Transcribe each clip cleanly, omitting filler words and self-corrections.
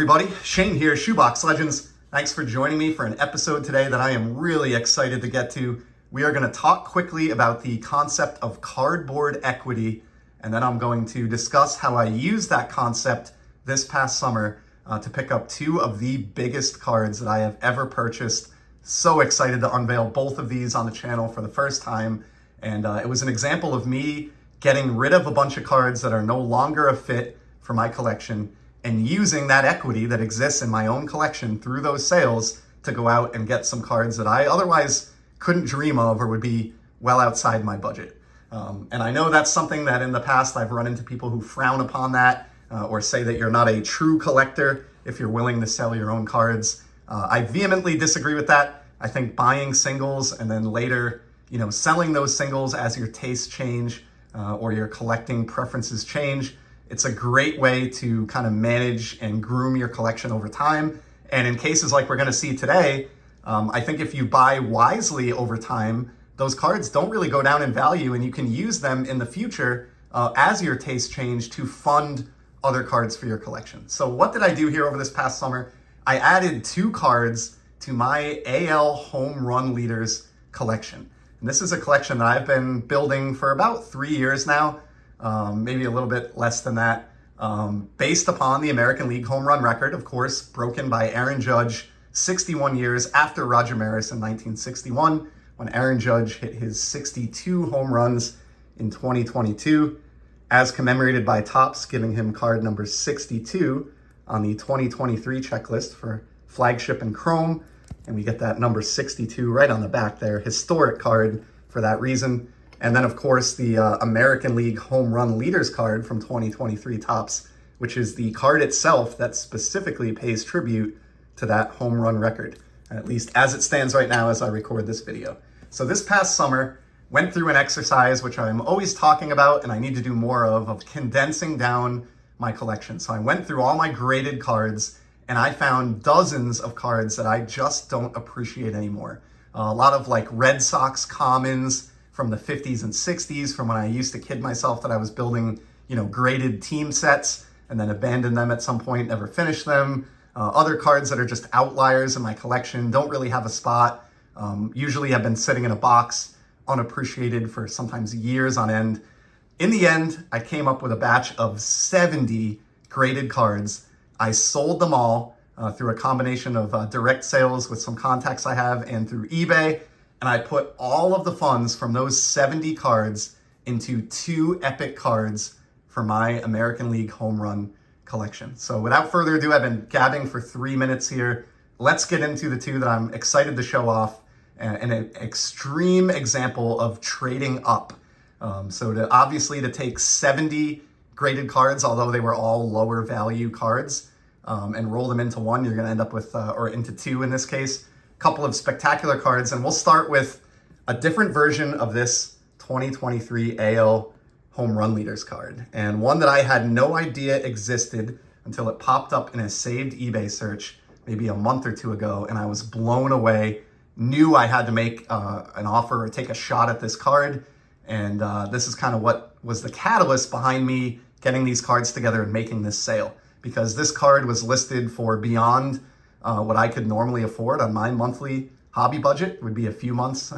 everybody, Shane here, Shoebox Legends. Thanks for joining me for an episode today that I am really excited to get to. We are going to talk quickly about the concept of cardboard equity, and then I'm going to discuss how I used that concept this past summer to pick up two of the biggest cards that I have ever purchased. So excited to unveil both of these on the channel for the first time, and it was an example of me getting rid of a bunch of cards that are no longer a fit for my collection and using that equity that exists in my own collection through those sales to go out and get some cards that I otherwise couldn't dream of or would be well outside my budget. And I know that's something that in the past I've run into people who frown upon that or say that you're not a true collector if you're willing to sell your own cards. I vehemently disagree with that. I think buying singles and then later, selling those singles as your tastes change or your collecting preferences change, it's a great way to kind of manage and groom your collection over time. And in cases like we're going to see today, I think if you buy wisely over time, those cards don't really go down in value, and you can use them in the future as your tastes change to fund other cards for your collection. So what did I do here over this past summer? I added two cards to my AL Home Run Leaders collection. And this is a collection that I've been building for about 3 years now. Maybe a little bit less than that, based upon the American League home run record, of course, broken by Aaron Judge 61 years after Roger Maris in 1961, when Aaron Judge hit his 62 home runs in 2022, as commemorated by Topps giving him card number 62 on the 2023 checklist for flagship and chrome. And we get that number 62 right on the back there, historic card for that reason. And then, of course, the American League Home Run Leaders card from 2023 Topps, which is the card itself that specifically pays tribute to that home run record, at least as it stands right now as I record this video. So this past summer, went through an exercise, which I'm always talking about and I need to do more of condensing down my collection. So I went through all my graded cards and I found dozens of cards that I just don't appreciate anymore. A lot of like Red Sox commons from the 50s and 60s, from when I used to kid myself that I was building, graded team sets and then abandoned them at some point, never finished them. Other cards that are just outliers in my collection, don't really have a spot. Usually have been sitting in a box, unappreciated for sometimes years on end. In the end, I came up with a batch of 70 graded cards. I sold them all through a combination of direct sales with some contacts I have and through eBay. And I put all of the funds from those 70 cards into two epic cards for my American League home run collection. So without further ado, I've been gabbing for 3 minutes here. Let's get into the two that I'm excited to show off, and an extreme example of trading up. So to take 70 graded cards, although they were all lower value cards, and roll them into one, you're gonna end up with, or into two in this case, couple of spectacular cards. And we'll start with a different version of this 2023 AL Home Run Leaders card, and one that I had no idea existed until it popped up in a saved eBay search maybe a month or two ago, and I was blown away. Knew I had to make an offer or take a shot at this card, and this is kind of what was the catalyst behind me getting these cards together and making this sale, because this card was listed for beyond what I could normally afford on my monthly hobby budget. It would be a few months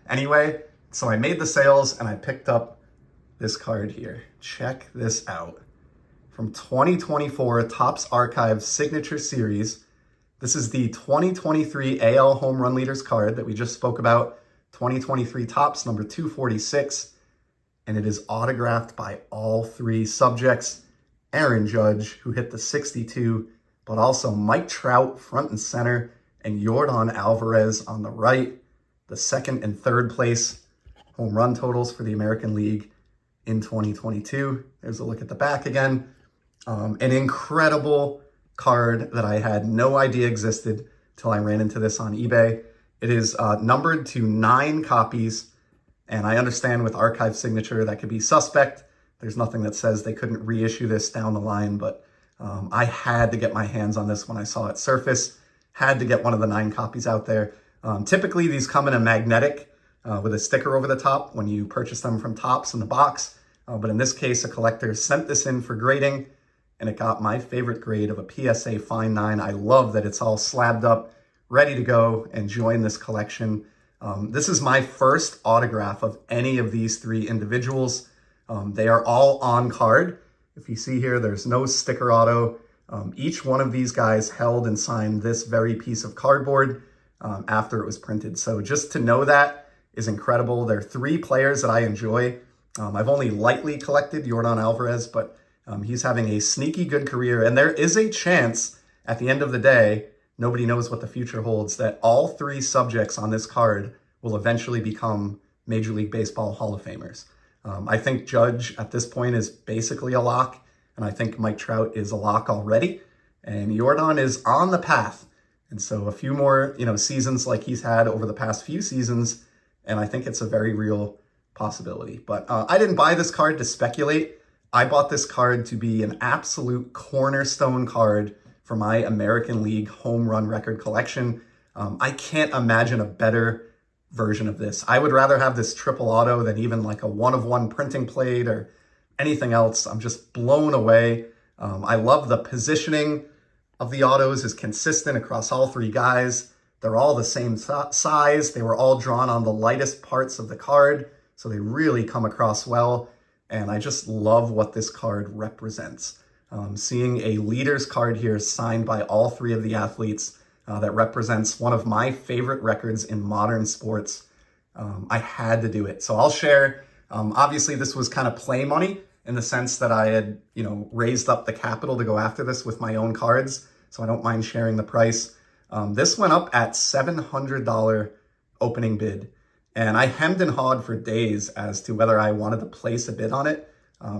anyway. So I made the sales and I picked up this card here. Check this out. From 2024 Topps Archive Signature Series. This is the 2023 AL Home Run Leaders card that we just spoke about. 2023 Topps number 246. And it is autographed by all three subjects. Aaron Judge, who hit the 62, but also Mike Trout front and center, and Yordan Alvarez on the right. The second and third place home run totals for the American League in 2022. There's a look at the back again. An incredible card that I had no idea existed till I ran into this on eBay. It is numbered to 9 copies, and I understand with archive signature that could be suspect. There's nothing that says they couldn't reissue this down the line, but I had to get my hands on this when I saw it surface. Had to get one of the 9 copies out there. Typically, these come in a magnetic with a sticker over the top when you purchase them from Topps in the box. But in this case, a collector sent this in for grading, and it got my favorite grade of a PSA Fine 9. I love that it's all slabbed up, ready to go and join this collection. This is my first autograph of any of these three individuals. They are all on card. If you see here, there's no sticker auto. Each one of these guys held and signed this very piece of cardboard after it was printed. So just to know that is incredible. There are three players that I enjoy. I've only lightly collected Yordan Alvarez, but he's having a sneaky good career. And there is a chance at the end of the day, nobody knows what the future holds, that all three subjects on this card will eventually become Major League Baseball Hall of Famers. I think Judge at this point is basically a lock, and I think Mike Trout is a lock already, and Yordan is on the path. And so a few more, seasons like he's had over the past few seasons, and I think it's a very real possibility. But I didn't buy this card to speculate. I bought this card to be an absolute cornerstone card for my American League home run record collection. I can't imagine a better version of this. I would rather have this triple auto than even like a one-of-one printing plate or anything else. I'm just blown away. I love the positioning of the autos is consistent across all three guys. They're all the same size. They were all drawn on the lightest parts of the card, so they really come across well. And I just love what this card represents. Seeing a leaders card here signed by all three of the athletes that represents one of my favorite records in modern sports. I had to do it. So I'll share. Obviously, this was kind of play money in the sense that I had, raised up the capital to go after this with my own cards. So I don't mind sharing the price. This went up at $700 opening bid. And I hemmed and hawed for days as to whether I wanted to place a bid on it.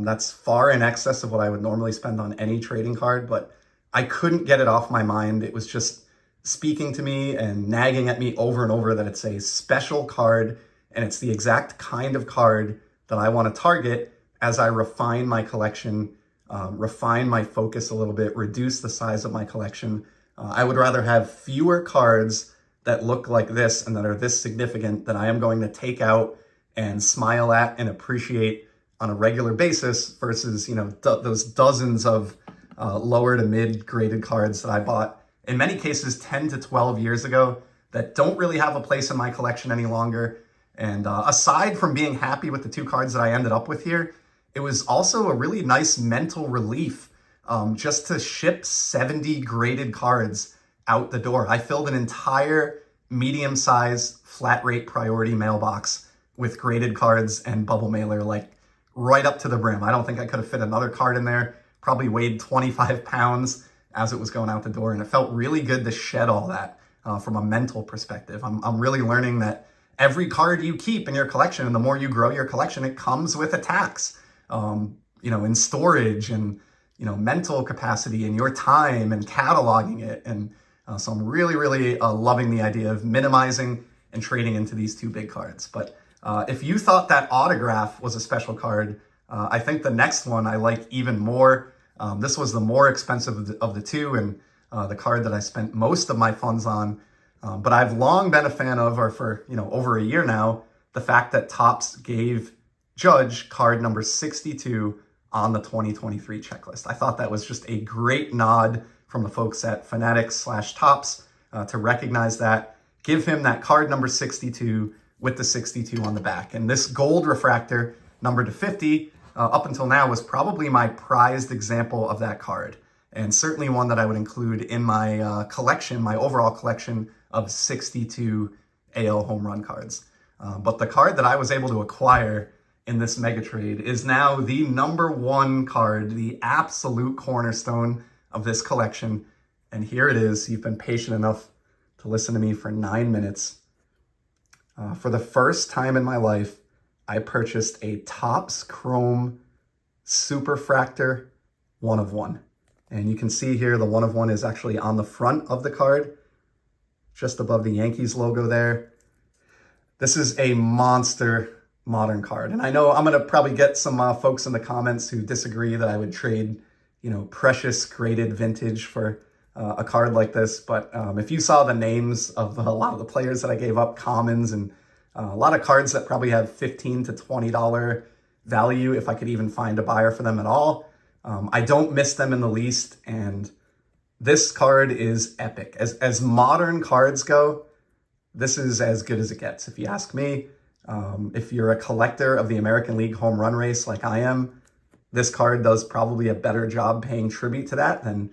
That's far in excess of what I would normally spend on any trading card, but I couldn't get it off my mind. It was just speaking to me and nagging at me over and over that it's a special card and it's the exact kind of card that I want to target as I refine my collection, refine my focus a little bit, reduce the size of my collection. I would rather have fewer cards that look like this and that are this significant that I am going to take out and smile at and appreciate on a regular basis versus, those dozens of lower to mid graded cards that I bought in many cases 10 to 12 years ago that don't really have a place in my collection any longer. And aside from being happy with the two cards that I ended up with here, it was also a really nice mental relief just to ship 70 graded cards out the door. I filled an entire medium-sized flat rate priority mailbox with graded cards and bubble mailer, like right up to the brim. I don't think I could have fit another card in there. Probably weighed 25 pounds as it was going out the door. And it felt really good to shed all that from a mental perspective. I'm really learning that every card you keep in your collection, and the more you grow your collection, it comes with a tax, in storage and, mental capacity and your time and cataloging it. And so I'm really, really loving the idea of minimizing and trading into these two big cards. But if you thought that autograph was a special card, I think the next one I like even more. This was the more expensive of the two and the card that I spent most of my funds on. But I've long been a fan of, or for over a year now, the fact that Topps gave Judge card number 62 on the 2023 checklist. I thought that was just a great nod from the folks at Fanatics/Topps to recognize that, give him that card number 62 with the 62 on the back. And this gold refractor numbered to 50 up until now was probably my prized example of that card, and certainly one that I would include in my collection, my overall collection of 62 AL home run cards. But the card that I was able to acquire in this mega trade is now the number one card, the absolute cornerstone of this collection. And here it is. You've been patient enough to listen to me for 9 minutes. For the first time in my life, I purchased a Topps Chrome Superfractor 1/1. And you can see here the 1/1 is actually on the front of the card, just above the Yankees logo there. This is a monster modern card. And I know I'm going to probably get some folks in the comments who disagree that I would trade, precious graded vintage for a card like this. But if you saw the names of a lot of the players that I gave up, commons, and a lot of cards that probably have $15 to $20 value if I could even find a buyer for them at all. I don't miss them in the least, and this card is epic. As modern cards go, this is as good as it gets, if you ask me. If you're a collector of the American League home run race like I am, this card does probably a better job paying tribute to that than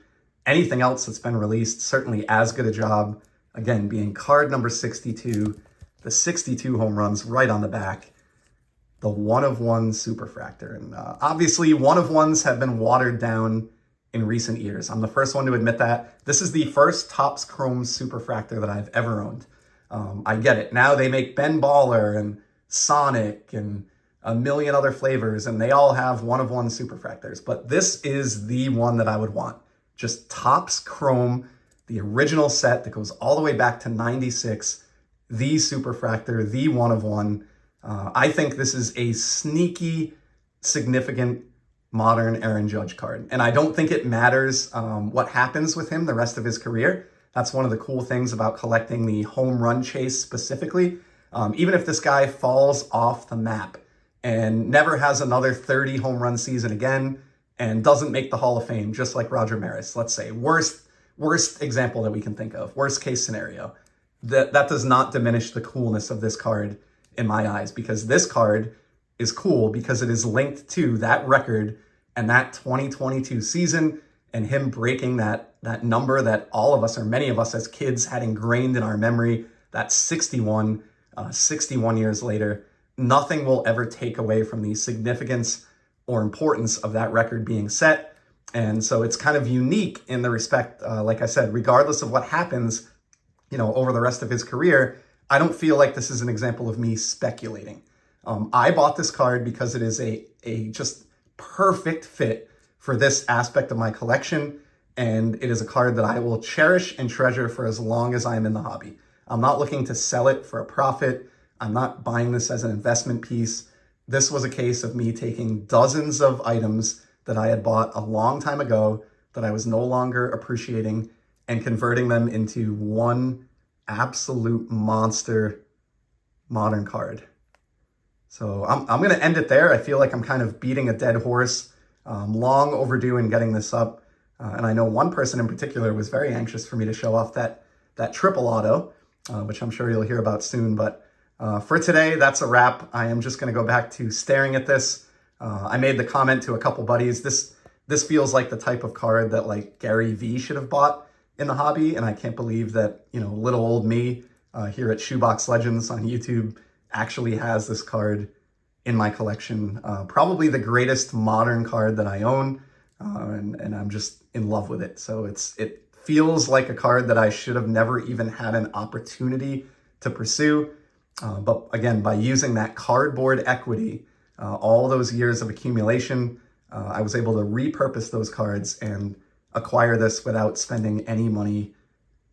anything else that's been released. Certainly as good a job, again, being card number 62, the 62 home runs right on the back, the 1-of-1 Superfractor. And obviously 1-of-1s have been watered down in recent years. I'm the first one to admit that. This is the first Topps Chrome Superfractor that I've ever owned. I get it. Now they make Ben Baller and Sonic and a million other flavors, and they all have 1-of-1 Superfractors. But this is the one that I would want. Just Topps Chrome, the original set that goes all the way back to 96, the Superfractor, the 1-of-1. I think this is a sneaky, significant modern Aaron Judge card. And I don't think it matters what happens with him the rest of his career. That's one of the cool things about collecting the home run chase specifically. Even if this guy falls off the map and never has another 30 home run season again and doesn't make the Hall of Fame, just like Roger Maris, let's say, worst example that we can think of, worst case scenario, that does not diminish the coolness of this card in my eyes, because this card is cool because it is linked to that record and that 2022 season and him breaking that number that all of us, or many of us as kids, had ingrained in our memory, that 61 years later. Nothing will ever take away from the significance or importance of that record being set. And so it's kind of unique in the respect, like I said, regardless of what happens, over the rest of his career, I don't feel like this is an example of me speculating. I bought this card because it is a just perfect fit for this aspect of my collection. And it is a card that I will cherish and treasure for as long as I'm in the hobby. I'm not looking to sell it for a profit. I'm not buying this as an investment piece. This was a case of me taking dozens of items that I had bought a long time ago that I was no longer appreciating and converting them into one absolute monster modern card. So I'm going to end it there. I feel like I'm kind of beating a dead horse. Long overdue in getting this up. And I know one person in particular was very anxious for me to show off that triple auto, which I'm sure you'll hear about soon. But for today, that's a wrap. I am just going to go back to staring at this. I made the comment to a couple buddies. This feels like the type of card that like Gary Vee should have bought in the hobby. And I can't believe that, little old me here at Shoebox Legends on YouTube actually has this card in my collection. Probably the greatest modern card that I own. And I'm just in love with it. So it feels like a card that I should have never even had an opportunity to pursue. But again, by using that cardboard equity, all those years of accumulation, I was able to repurpose those cards and acquire this without spending any money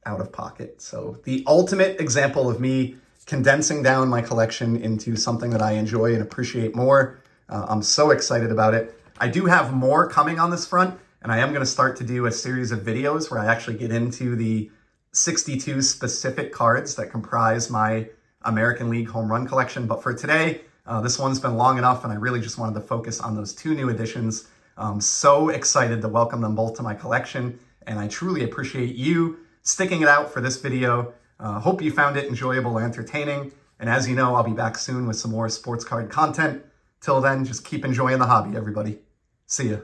out of pocket. So the ultimate example of me condensing down my collection into something that I enjoy and appreciate more. I'm so excited about it. I do have more coming on this front, and I am going to start to do a series of videos where I actually get into the 62 specific cards that comprise my American League home run collection. But for today, this one's been long enough, and I really just wanted to focus on those two new additions. I'm so excited to welcome them both to my collection, and I truly appreciate you sticking it out for this video. Hope you found it enjoyable and entertaining. And as you know, I'll be back soon with some more sports card content. Till then, just keep enjoying the hobby, everybody. See ya.